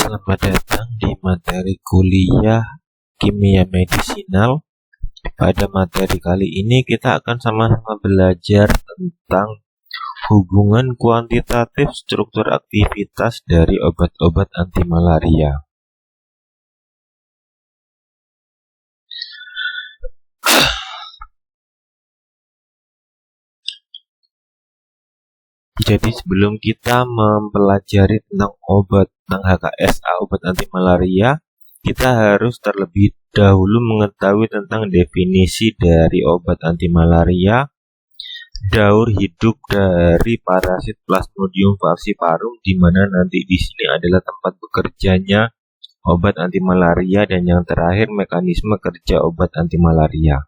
Selamat datang di materi kuliah Kimia Medisinal. Pada materi kali ini kita akan sama-sama belajar tentang hubungan kuantitatif struktur aktivitas dari obat-obat anti malaria. Jadi sebelum kita mempelajari tentang HKSA, obat anti malaria, kita harus terlebih dahulu mengetahui tentang definisi dari obat anti malaria, daur hidup dari parasit Plasmodium falciparum, di mana nanti di sini adalah tempat bekerjanya obat anti malaria, dan yang terakhir mekanisme kerja obat anti malaria.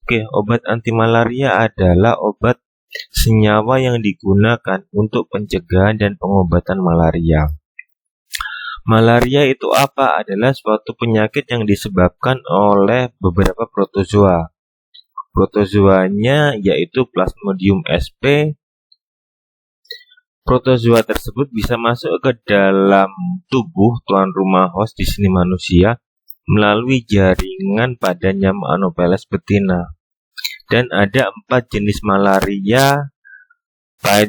Oke, obat anti malaria adalah obat senyawa yang digunakan untuk pencegahan dan pengobatan malaria. Malaria itu apa? Adalah suatu penyakit yang disebabkan oleh beberapa protozoa. Protozoanya yaitu Plasmodium sp. Protozoa tersebut bisa masuk ke dalam tubuh tuan rumah host, di sini manusia, melalui jaringan pada nyamuk Anopheles betina. Dan ada 4 jenis malaria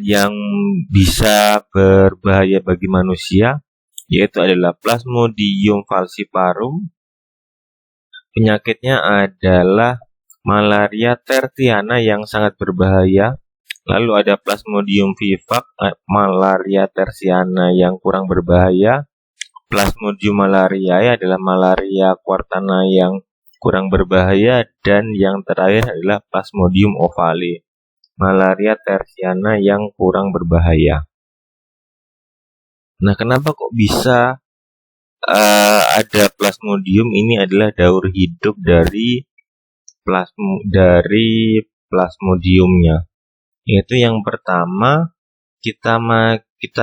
yang bisa berbahaya bagi manusia, yaitu adalah Plasmodium falciparum. Penyakitnya adalah malaria tertiana yang sangat berbahaya. Lalu ada Plasmodium vivax, malaria tersiana yang kurang berbahaya. Plasmodium malariae adalah malaria quartana yang kurang berbahaya, dan yang terakhir adalah Plasmodium ovale, malaria tersiana yang kurang berbahaya. Nah, kenapa kok bisa ada Plasmodium? Ini adalah daur hidup dari Plasmodiumnya. Yaitu yang pertama kita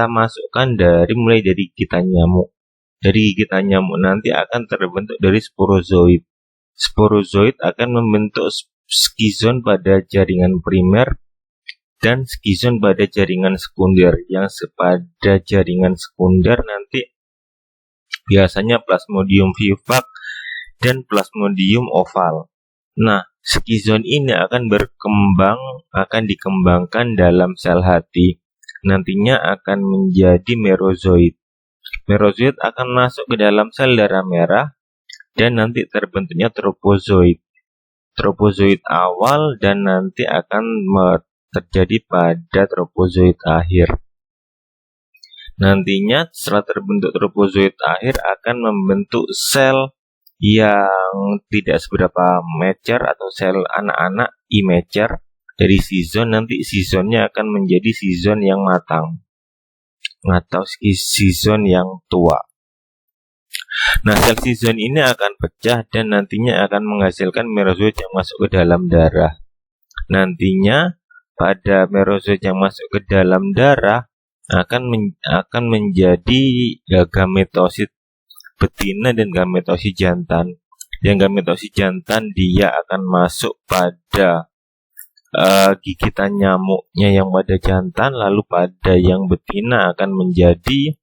masukkan mulai dari gigitan nyamuk. Dari gigitan nyamuk nanti akan terbentuk dari sporozoid. Sporozoid akan membentuk skizon pada jaringan primer dan skizon pada jaringan sekunder. Yang pada jaringan sekunder nanti biasanya Plasmodium vivax dan Plasmodium ovale. Nah, skizon ini akan dikembangkan dalam sel hati. Nantinya akan menjadi merozoid. Merozoid akan masuk ke dalam sel darah merah, dan nanti terbentuknya tropozoid. Tropozoid awal dan nanti akan terjadi pada tropozoid akhir. Nantinya setelah terbentuk tropozoid akhir akan membentuk sel yang tidak seberapa mature atau sel anak-anak immature. Dari sizon, nanti sizonnya akan menjadi sizon yang matang atau sizon yang tua. Nah, sel sizon ini akan pecah dan nantinya akan menghasilkan merozoid yang masuk ke dalam darah. Nantinya pada merozoid yang masuk ke dalam darah akan menjadi gametosit betina dan gametosit jantan. Yang gametosit jantan dia akan masuk pada gigitan nyamuknya yang pada jantan, lalu pada yang betina akan menjadi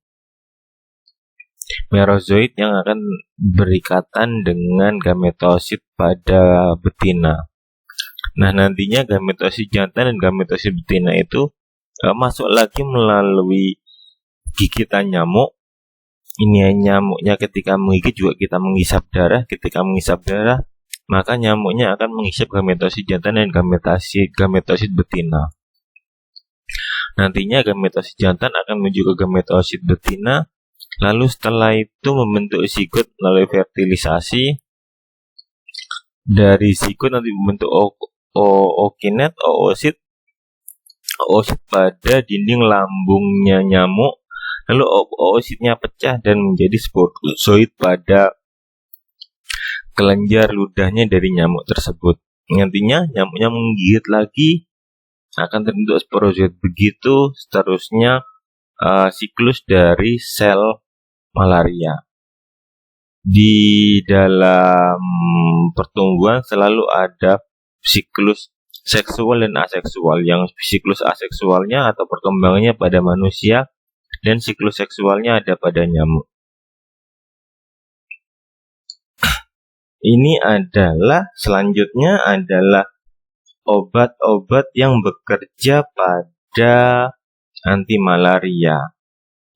merozoid yang akan berikatan dengan gametosit pada betina. Nah, nantinya gametosit jantan dan gametosit betina itu masuk lagi melalui gigitan nyamuk. Ini nyamuknya ketika menggigit juga kita menghisap darah. Ketika menghisap darah, maka nyamuknya akan menghisap gametosit jantan dan gametosit betina. Nantinya gametosit jantan akan menuju ke gametosit betina. Lalu setelah itu membentuk zigot melalui fertilisasi. Dari zigot nanti membentuk ookinet, oosit pada dinding lambungnya nyamuk. Lalu oositnya pecah dan menjadi sporozoid pada kelenjar ludahnya dari nyamuk tersebut. Nantinya nyamuknya menggigit lagi, akan terbentuk sporozoid. Begitu seterusnya siklus dari sel malaria. Di dalam pertumbuhan selalu ada siklus seksual dan aseksual. Yang siklus aseksualnya atau perkembangannya pada manusia dan siklus seksualnya ada pada nyamuk. Ini selanjutnya adalah obat-obat yang bekerja pada anti malaria,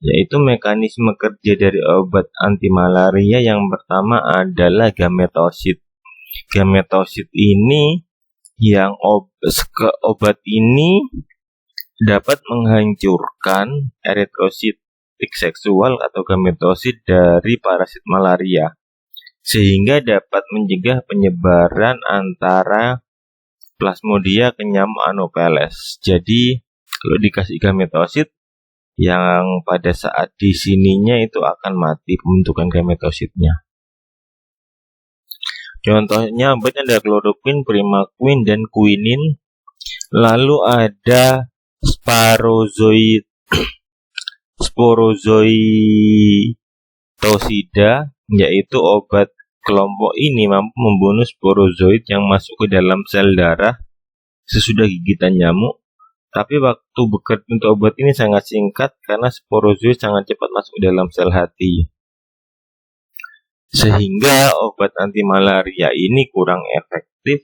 yaitu mekanisme kerja dari obat anti malaria yang pertama adalah gametosit. Gametosit ini obat ini dapat menghancurkan eritrosit seksual atau gametosit dari parasit malaria, sehingga dapat mencegah penyebaran antara plasmodia ke nyamuk Anopheles. Jadi kalau dikasih gametosit yang pada saat di sininya itu akan mati pembentukan gametositnya. Contohnya obatnya ada kloroquine, primaquine, dan quinin. Lalu ada sporozoitosida, yaitu obat kelompok ini mampu membunuh sporozoid yang masuk ke dalam sel darah sesudah gigitan nyamuk. Tapi waktu bekerja untuk obat ini sangat singkat karena sporozoid sangat cepat masuk ke dalam sel hati. Sehingga obat anti malaria ini kurang efektif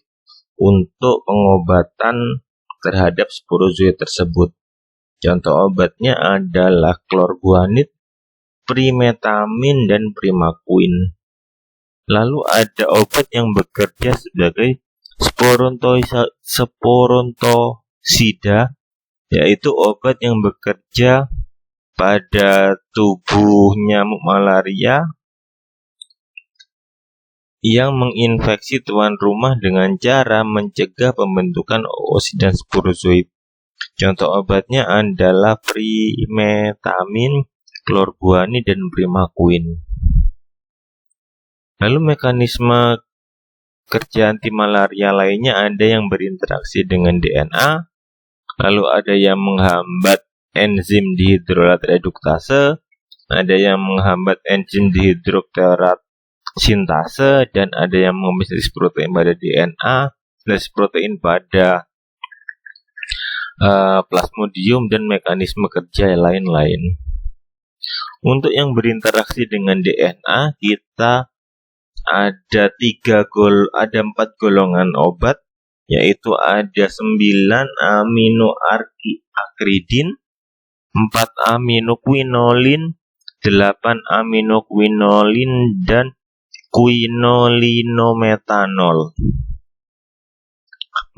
untuk pengobatan terhadap sporozoid tersebut. Contoh obatnya adalah klorguanid, primetamin, dan primaquine. Lalu ada obat yang bekerja sebagai sporontosida, yaitu obat yang bekerja pada tubuh nyamuk malaria yang menginfeksi tuan rumah dengan cara mencegah pembentukan oosit dan sporozoid. Contoh obatnya adalah primetamin, klorguanid, dan primaquine. Lalu mekanisme kerja anti malaria lainnya ada yang berinteraksi dengan DNA, lalu ada yang menghambat enzim dihidrolat reduktase, ada yang menghambat enzim dihidrokterat sintase, dan ada yang mengemis protein pada DNA, protein pada plasmodium, dan mekanisme kerja lain-lain. Untuk yang berinteraksi dengan DNA, kita ada 4 golongan obat, yaitu ada 9 aminoakridin, 4 aminoquinolin, 8 aminoquinolin, dan quinolinometanol.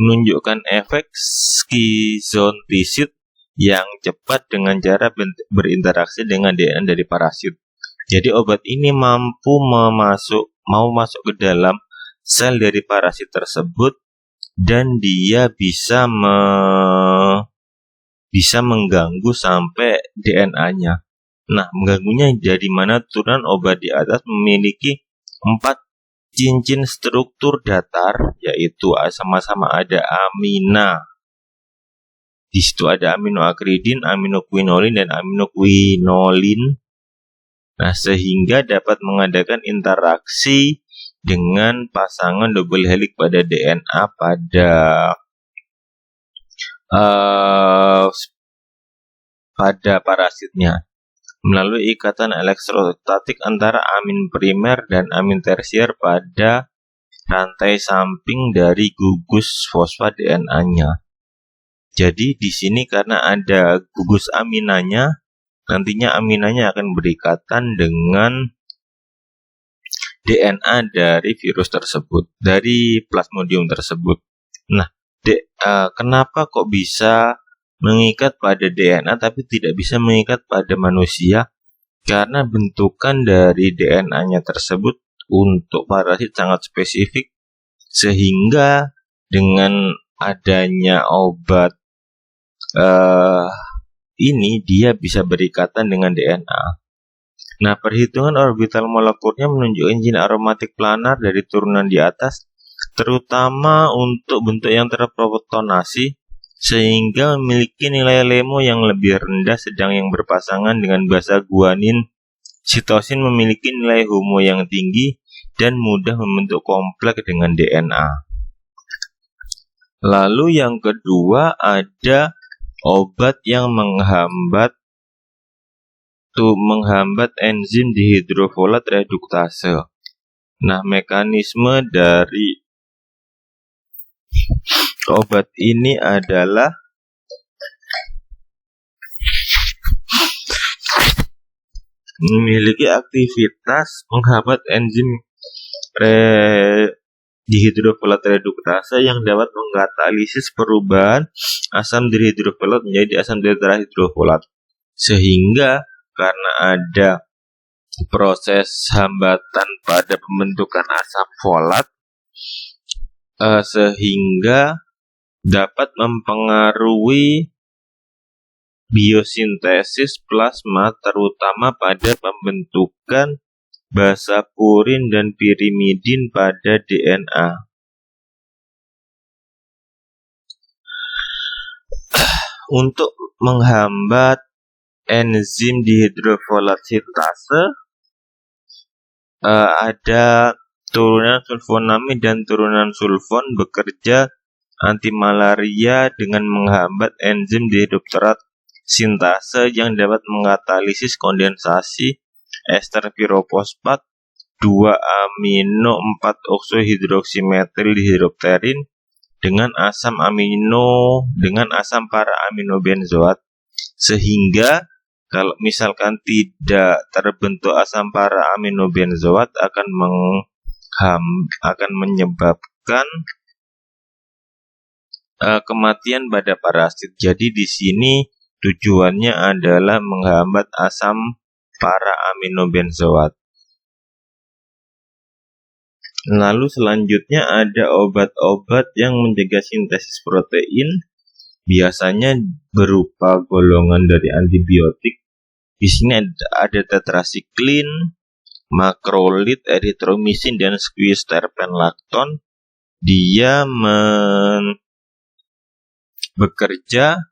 Menunjukkan efek skizontisid yang cepat dengan cara berinteraksi dengan DNA dari parasit. Jadi obat ini mampu masuk ke dalam sel dari parasit tersebut, dan dia bisa mengganggu sampai DNA-nya. Nah, mengganggunya dari mana? Turunan obat di atas memiliki 4 cincin struktur datar, yaitu sama-sama ada amina. Di situ ada aminoakridin, aminoquinolin, dan aminoquinolin. Nah, sehingga dapat mengadakan interaksi dengan pasangan double helix pada DNA pada parasitnya melalui ikatan elektrostatik antara amin primer dan amin tersier pada rantai samping dari gugus fosfat DNA-nya. Jadi di sini karena ada gugus aminanya, nantinya aminanya akan berikatan dengan DNA dari virus tersebut, dari plasmodium tersebut. Nah, kenapa kok bisa mengikat pada DNA tapi tidak bisa mengikat pada manusia? Karena bentukan dari DNA-nya tersebut untuk parasit sangat spesifik, sehingga dengan adanya obat ini dia bisa berikatan dengan DNA. Nah, perhitungan orbital molekulnya menunjukkan izin aromatik planar dari turunan di atas, terutama untuk bentuk yang terprotonasi, sehingga memiliki nilai LEMO yang lebih rendah, sedang yang berpasangan dengan basa guanin sitosin memiliki nilai HOMO yang tinggi dan mudah membentuk kompleks dengan DNA. Lalu yang kedua ada obat yang menghambat menghambat enzim dihidrofolat reduktase. Nah, mekanisme dari obat ini adalah memiliki aktivitas menghambat enzim dihidrofolat reduktase yang dapat mengkatalisis perubahan asam dihidrofolat menjadi asam tetrahidrofolat. Sehingga karena ada proses hambatan pada pembentukan asam folat, sehingga dapat mempengaruhi biosintesis plasma, terutama pada pembentukan basa purin dan pirimidin pada DNA. Untuk menghambat enzim dihidrofolat sintase, ada turunan sulfonamid dan turunan sulfon bekerja antimalaria dengan menghambat enzim dihidrofolat sintase yang dapat mengkatalisis kondensasi ester pirofosfat 2-amino-4-oksohidroksimetil dihidropterin dengan asam para aminobenzoat, sehingga kalau misalkan tidak terbentuk asam para aminobenzoat akan menyebabkan kematian pada parasit. Jadi di sini tujuannya adalah menghambat asam para aminobenzoat. Lalu selanjutnya ada obat-obat yang mencegah sintesis protein, biasanya berupa golongan dari antibiotik. Di sini ada tetrasiklin, makrolid, eritromisin, dan squeezterpenlacton. Dia bekerja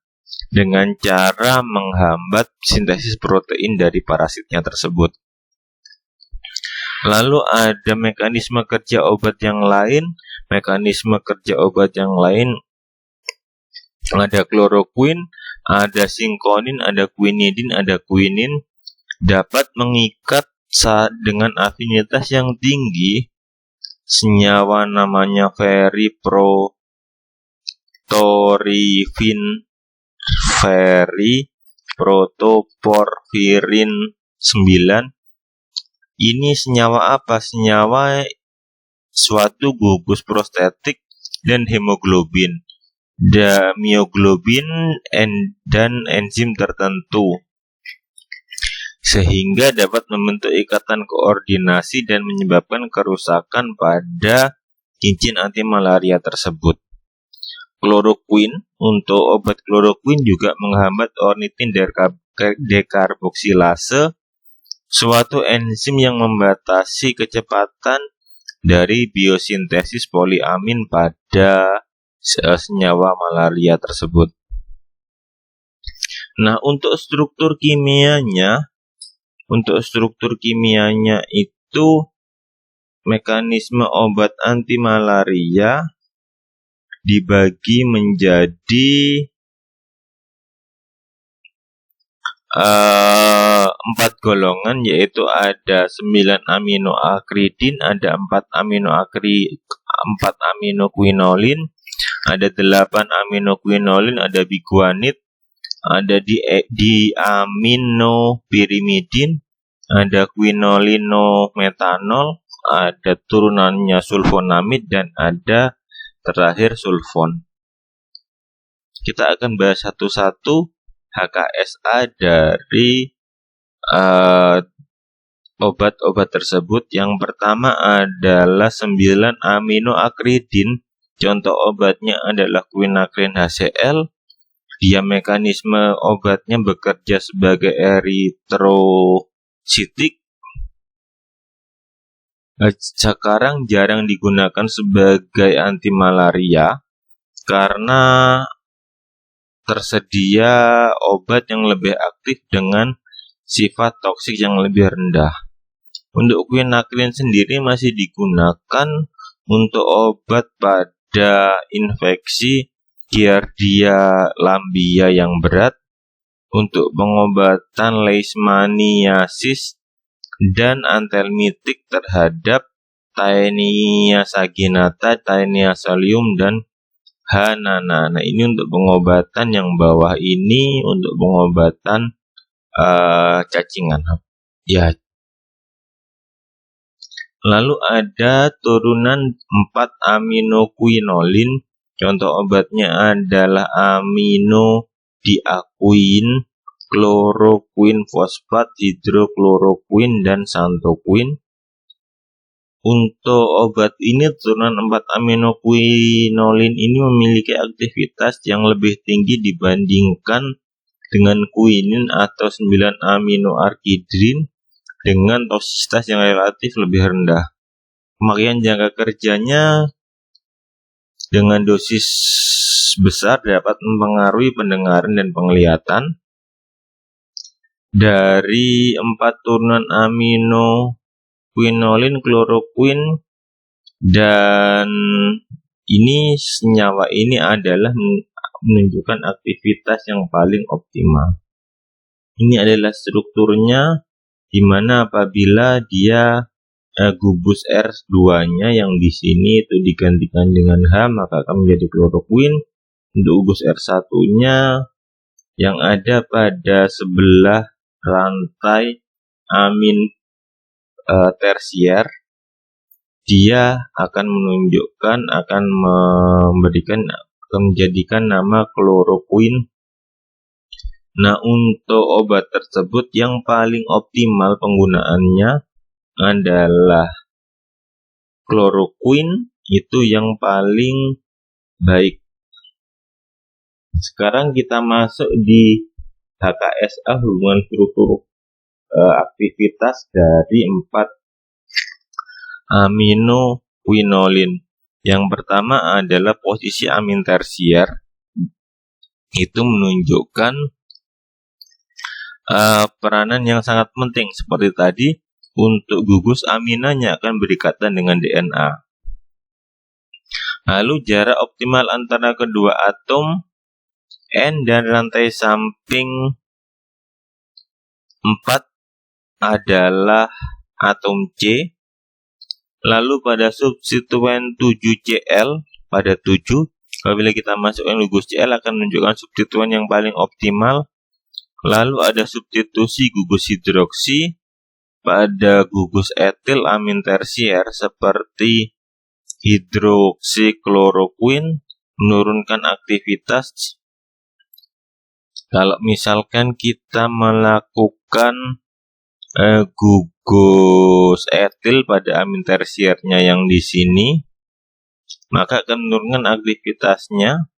dengan cara menghambat sintesis protein dari parasitnya tersebut. Lalu ada mekanisme kerja obat yang lain. Ada kloroquine, ada sinkonin, ada quinidin, ada quinin, dapat mengikat dengan afinitas yang tinggi senyawa namanya protoporfirin 9. Ini senyawa apa? Senyawa suatu gugus prostetik dan hemoglobin, mioglobin, dan enzim tertentu, sehingga dapat membentuk ikatan koordinasi dan menyebabkan kerusakan pada cincin antimalaria tersebut. Kloroquine, untuk obat kloroquine juga menghambat ornitin dekarboksilase, suatu enzim yang membatasi kecepatan dari biosintesis poliamin pada senyawa malaria tersebut. Nah, untuk struktur kimianya itu mekanisme obat antimalaria dibagi menjadi 4 golongan, yaitu ada 9 aminoakridin, ada 4 aminoquinolin, ada 8 aminoquinolin, ada biguanid, ada diaminopirimidin, ada quinolinometanol, ada turunannya sulfonamid, dan ada terakhir sulfon. Kita akan bahas satu-satu HKSA dari obat-obat tersebut. Yang pertama adalah 9 aminoakridin. Contoh obatnya adalah quinacrin HCl. Dia mekanisme obatnya bekerja sebagai eritrositik. Sekarang jarang digunakan sebagai antimalaria karena tersedia obat yang lebih aktif dengan sifat toksik yang lebih rendah. Untuk quinacrin sendiri masih digunakan untuk obat pada infeksi Giardia lamblia yang berat, untuk pengobatan leishmaniasis dan antelmitik terhadap Taenia saginata, Taenia solium, dan Hanana. Nah, ini untuk pengobatan yang bawah ini untuk pengobatan cacingan. Ya. Lalu ada turunan 4 aminoquinolin. Contoh obatnya adalah aminodiaquin, chloroquine fosfat, hidrokloroquin, dan santoquin. Untuk obat ini, turunan 4 aminoquinolin ini memiliki aktivitas yang lebih tinggi dibandingkan dengan quinin atau 9 aminoargidrin dengan toksisitas yang relatif lebih rendah. Pemakaian jangka kerjanya dengan dosis besar dapat mempengaruhi pendengaran dan penglihatan. Dari 4 turunan aminoquinolin, chloroquine, dan ini senyawa ini adalah menunjukkan aktivitas yang paling optimal. Ini adalah strukturnya, di mana apabila dia gugus R2-nya yang di sini itu digantikan dengan H, maka akan menjadi chloroquine. Untuk gugus R1-nya yang ada pada sebelah rantai amin tersier, dia akan menjadikan nama chloroquine. Nah, untuk obat tersebut yang paling optimal penggunaannya adalah chloroquine, itu yang paling baik. Sekarang kita masuk di HKSA, hubungan struktur aktivitas dari 4 aminoquinolin. Yang pertama adalah posisi amin tersier. Itu menunjukkan peranan yang sangat penting seperti tadi. Untuk gugus aminanya akan berikatan dengan DNA. Lalu jarak optimal antara kedua atom N dan rantai samping 4 adalah atom C. Lalu pada substituen 7Cl pada 7, apabila kita masukkan gugus Cl akan menunjukkan substituen yang paling optimal. Lalu ada substitusi gugus hidroksi pada gugus etil amin tersier seperti hidroksikloroquine, menurunkan aktivitas. Kalau misalkan kita melakukan gugus etil pada amin tersiernya yang di sini, maka akan menurunkan aktivitasnya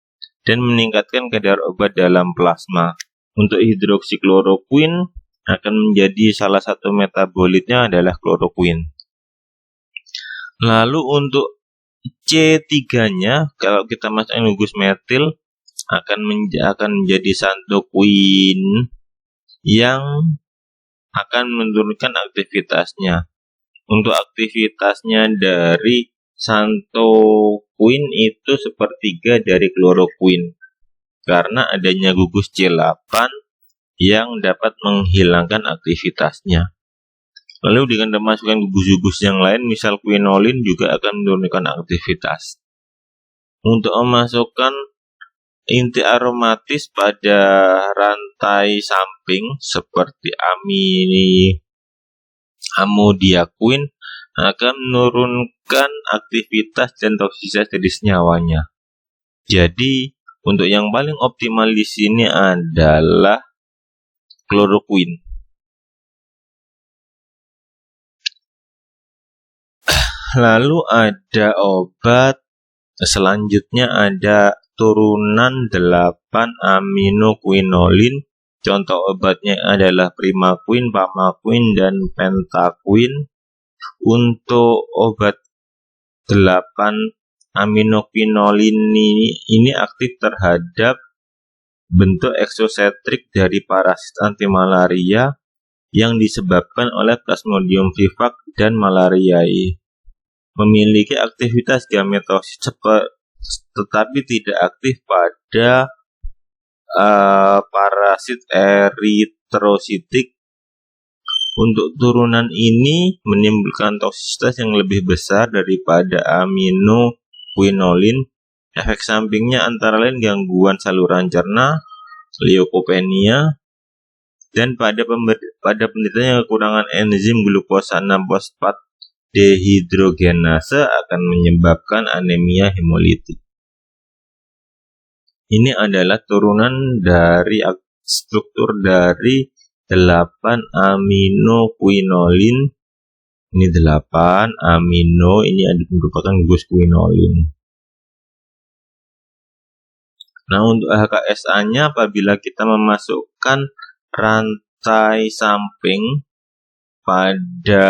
dan meningkatkan kadar obat dalam plasma. Untuk hidroksikloroquine akan menjadi salah satu metabolitnya adalah kloroquine. Lalu untuk C3-nya, kalau kita masukkan gugus metil, akan menjadi santoquine yang akan menurunkan aktivitasnya. Untuk aktivitasnya dari santoquine itu sepertiga dari chloroquine, karena adanya gugus C8 yang dapat menghilangkan aktivitasnya. Lalu dengan memasukkan gugus-gugus yang lain, misal quinolin, juga akan menurunkan aktivitas. Untuk memasukkan inti aromatis pada rantai samping seperti amodiaquin akan menurunkan aktivitas dan toksisitas dari senyawanya. Jadi untuk yang paling optimal di sini adalah chloroquine. Lalu ada obat selanjutnya, ada turunan 8 aminoquinolin. Contoh obatnya adalah primaquine, pamaquine, dan pentaquine. Untuk obat 8 aminoquinolin ini aktif terhadap bentuk eksosetrik dari parasit antimalaria yang disebabkan oleh Plasmodium vivax dan malariae. Memiliki aktivitas gametosit tetapi tidak aktif pada parasit eritrositik. Untuk turunan ini menimbulkan toksisitas yang lebih besar daripada aminoquinolin. Efek sampingnya antara lain gangguan saluran cerna, leukopenia, dan pada penderita yang kekurangan enzim glukosa 6-fosfat dehidrogenase akan menyebabkan anemia hemolitik. Ini adalah turunan dari struktur dari 8 aminoquinolin. Ini 8 amino, ini merupakan gugus quinolin. Nah, untuk HKSA-nya apabila kita memasukkan rantai samping pada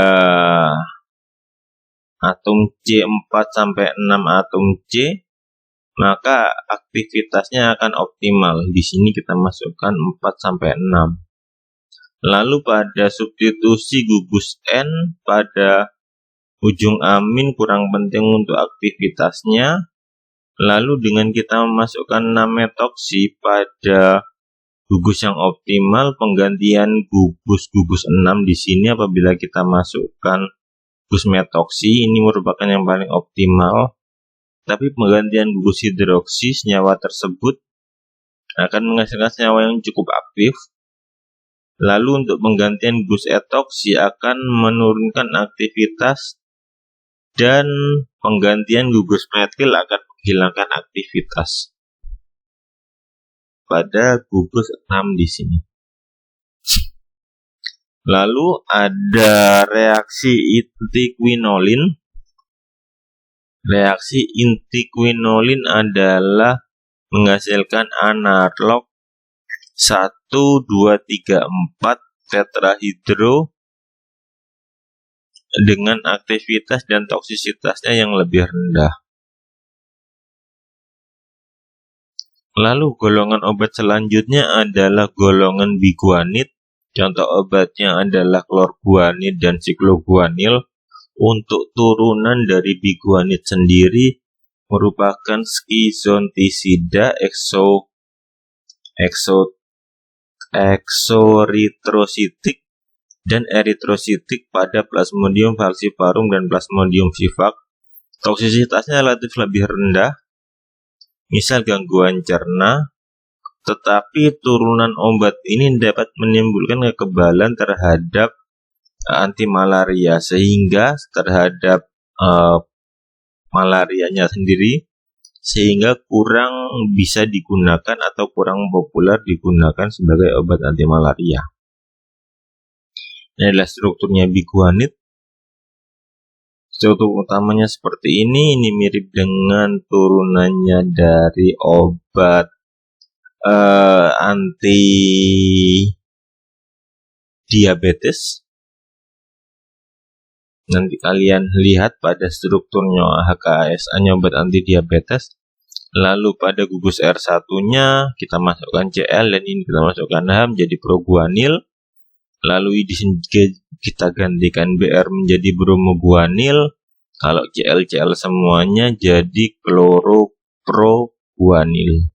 atom C4 sampai 6 atom C, maka aktivitasnya akan optimal. Di sini kita masukkan 4 sampai 6. Lalu pada substitusi gugus N pada ujung amin kurang penting untuk aktivitasnya. Lalu dengan kita memasukkan 6 metoksi pada gugus yang optimal, penggantian gugus 6 di sini apabila kita masukkan gugus metoksi ini merupakan yang paling optimal. Tapi penggantian gugus hidroksi senyawa tersebut akan menghasilkan senyawa yang cukup aktif. Lalu untuk penggantian gugus etoksi akan menurunkan aktivitas, dan penggantian gugus metil akan menghilangkan aktivitas pada gugus 6 di sini. Lalu ada reaksi intiquinolin. Reaksi intiquinolin adalah menghasilkan analog 1, 2, 3, 4 tetrahidro dengan aktivitas dan toksisitasnya yang lebih rendah. Lalu golongan obat selanjutnya adalah golongan biguanid. Contoh obatnya adalah klorguanid dan sikloguanil. Untuk turunan dari biguanid sendiri merupakan schizontisida exoritrositik dan eritrositik pada Plasmodium falciparum dan Plasmodium vivax. Toksisitasnya relatif lebih rendah, misal gangguan cerna, tetapi turunan obat ini dapat menimbulkan kekebalan terhadap anti malaria, sehingga terhadap malarianya sendiri, sehingga kurang bisa digunakan atau kurang populer digunakan sebagai obat anti malaria. Ini adalah strukturnya biguanid. Struktur utamanya seperti ini mirip dengan turunannya dari obat anti diabetes. Nanti kalian lihat pada strukturnya HKSA-nya obat anti diabetes. Lalu pada gugus R1-nya kita masukkan Cl dan ini kita masukkan H menjadi proguanil. Lalu di sini kita gantikan Br menjadi bromoguanil. Kalau Cl semuanya jadi kloroproguanil.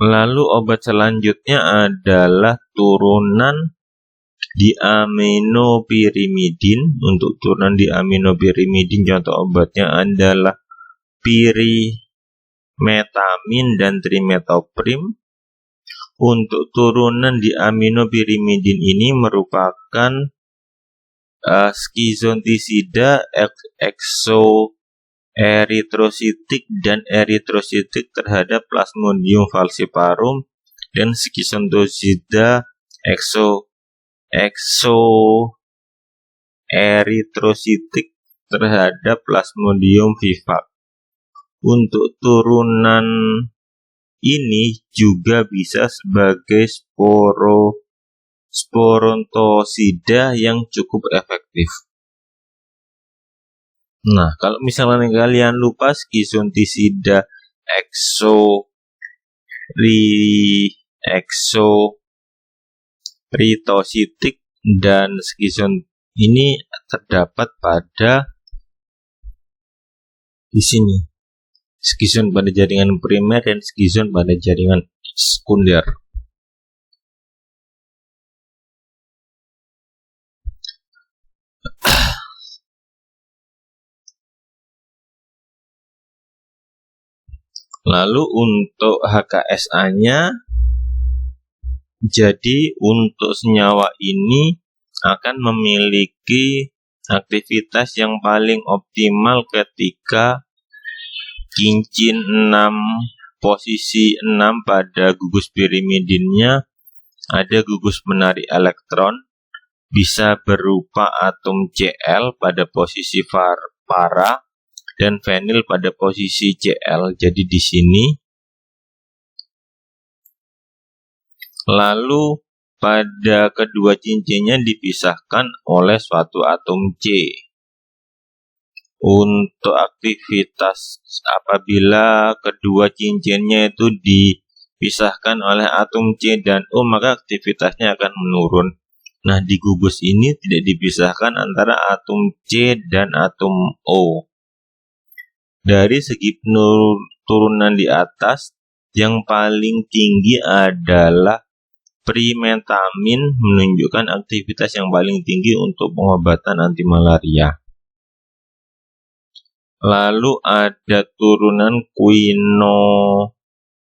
Lalu obat selanjutnya adalah turunan diaminopirimidin. Untuk turunan diaminopirimidin contoh obatnya adalah pirimetamin dan trimetoprim. Untuk turunan diaminopirimidin ini merupakan schizontisida exoeritrositik dan eritrositik terhadap Plasmodium falciparum dan schizontisida exoeritrositik terhadap Plasmodium vivax. Untuk turunan ini juga bisa sebagai sporontosida yang cukup efektif. Nah, kalau misalnya kalian lupa schizontisida exoeritositik dan schizon ini terdapat pada di sini. skizon pada jaringan primer dan skizon pada jaringan sekunder. Lalu untuk HKSA-nya, jadi untuk senyawa ini akan memiliki aktivitas yang paling optimal ketika cincin 6 posisi 6 pada gugus pirimidinnya ada gugus menarik elektron, bisa berupa atom Cl pada posisi para dan fenil pada posisi Cl. Jadi di sini. Lalu pada kedua cincinnya dipisahkan oleh suatu atom C. Untuk aktivitas apabila kedua cincinnya itu dipisahkan oleh atom C dan O, maka aktivitasnya akan menurun. Nah, di gugus ini tidak dipisahkan antara atom C dan atom O. Dari segi turunan di atas, yang paling tinggi adalah primetamin, menunjukkan aktivitas yang paling tinggi untuk pengobatan anti malaria. Lalu ada turunan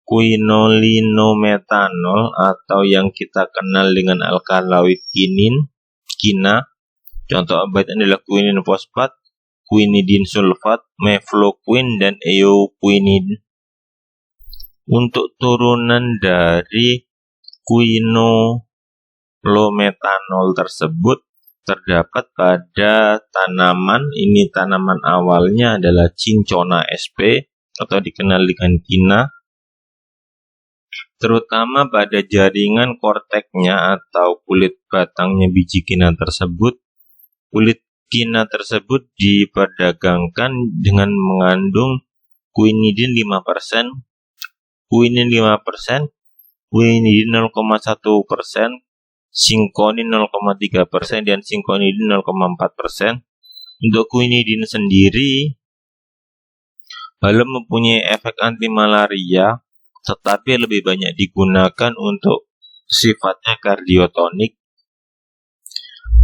quinolinometanol atau yang kita kenal dengan alkaloid kina. Contoh obatnya adalah quinin fosfat, quinidin sulfat, mefloquine, dan eoquinidin. Untuk turunan dari quinolometanol tersebut terdapat pada tanaman. Ini tanaman awalnya adalah Cinchona sp atau dikenal dengan kina, terutama pada jaringan korteknya atau kulit batangnya biji kina tersebut. Kulit kina tersebut diperdagangkan dengan mengandung quinidin 5%, quinin 5%, quinidin 0,1%, sinkonin 0,3%, dan sinkonidin 0,4%. Untuk quinidin sendiri belum mempunyai efek anti malaria, tetapi lebih banyak digunakan untuk sifatnya kardiotonik.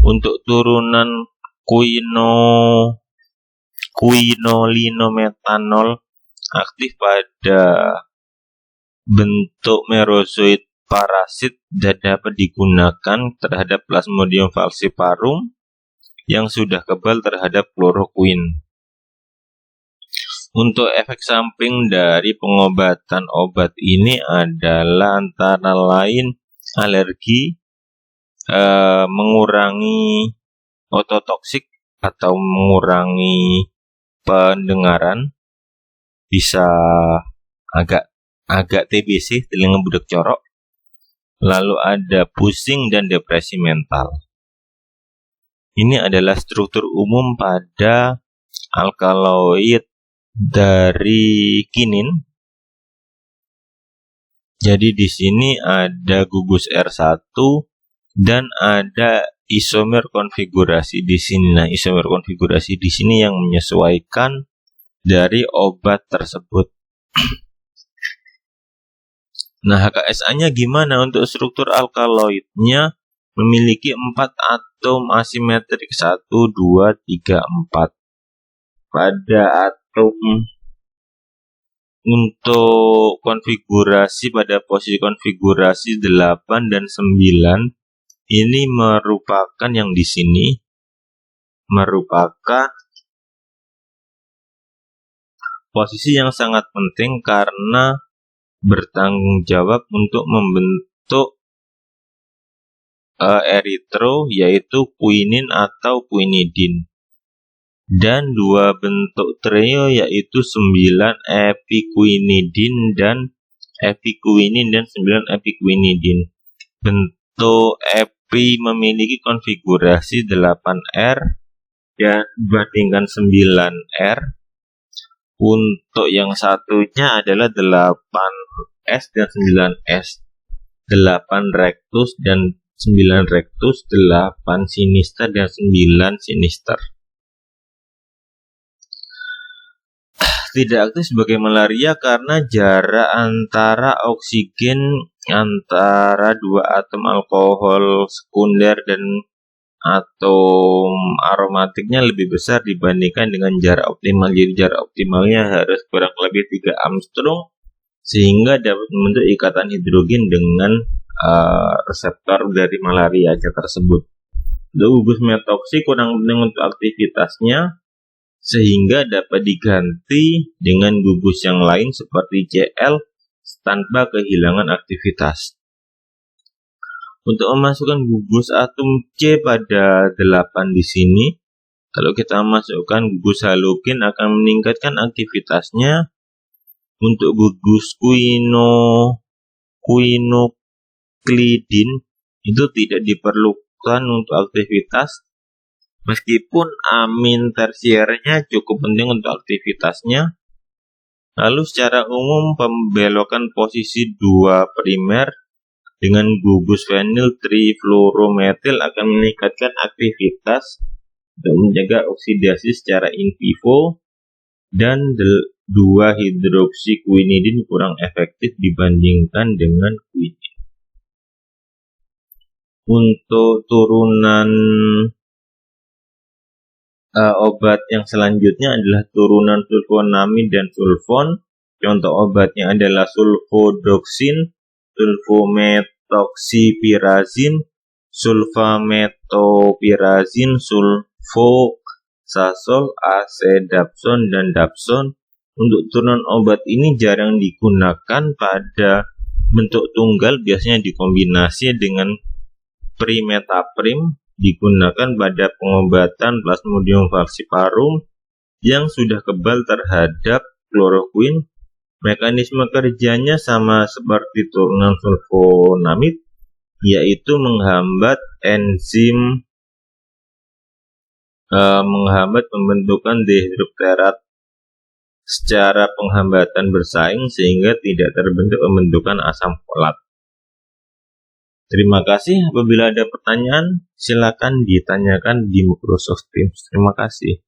Untuk turunan quinolinometanol aktif pada bentuk merozoid parasit dan dapat digunakan terhadap Plasmodium falciparum yang sudah kebal terhadap kloroquine. Untuk efek samping dari pengobatan obat ini adalah antara lain alergi, mengurangi ototoksik atau mengurangi pendengaran, bisa agak TBC, telinga budak corok. Lalu ada pusing dan depresi mental. Ini adalah struktur umum pada alkaloid dari kinin. Jadi di sini ada gugus R1 dan ada isomer konfigurasi di sini. Nah, isomer konfigurasi di sini yang menyesuaikan dari obat tersebut. Nah, HKSA-nya gimana? Untuk struktur alkaloidnya memiliki 4 atom asimetrik, 1, 2, 3, 4. Pada atom untuk konfigurasi pada posisi konfigurasi 8 dan 9 ini merupakan yang di sini merupakan posisi yang sangat penting karena bertanggung jawab untuk membentuk eritro, yaitu quinin atau quinidin, dan 2 bentuk trio yaitu 9 epiquinidin dan epiquinin dan 9 epiquinidin. Bentuk epi memiliki konfigurasi 8R dan dibandingkan 9R. Untuk yang satunya adalah 8S dan 9S, 8 rectus dan 9 rectus, 8 sinister dan 9 sinister. tidak aktif sebagai malaria karena jarak antara oksigen antara dua atom alkohol sekunder dan atom aromatiknya lebih besar dibandingkan dengan jarak optimal. Jadi jarak optimalnya harus kurang lebih 3 Armstrong sehingga dapat membentuk ikatan hidrogen dengan reseptor dari malaria tersebut. Gugus metoksi kurang penting untuk aktivitasnya sehingga dapat diganti dengan gugus yang lain seperti Cl tanpa kehilangan aktivitas. Untuk memasukkan gugus atom C pada 8 di sini, kalau kita masukkan gugus halogen akan meningkatkan aktivitasnya. Untuk gugus quinoklidin itu tidak diperlukan untuk aktivitas, meskipun amin tersiernya cukup penting untuk aktivitasnya. Lalu secara umum pembelokan posisi 2 primer dengan gugus fenyl trifluorometil akan meningkatkan aktivitas untuk menjaga oksidasi secara in vivo, dan 2-hidroksiquinidin kurang efektif dibandingkan dengan quinine. Untuk turunan obat yang selanjutnya adalah turunan sulfonamid dan sulfon. Contoh obatnya adalah sulfodoksin, sulfometoxipirazin, sulfametopirazin, sulfosasol, acedapson, dan dapson. Untuk turunan obat ini jarang digunakan pada bentuk tunggal, biasanya dikombinasi dengan primetaprim, digunakan pada pengobatan Plasmodium falciparum yang sudah kebal terhadap kloroquine. Mekanisme kerjanya sama seperti turunan sulfonamid, yaitu menghambat enzim pembentukan dihidrokserat secara penghambatan bersaing sehingga tidak terbentuk pembentukan asam folat. Terima kasih. Apabila ada pertanyaan, silakan ditanyakan di Microsoft Teams. Terima kasih.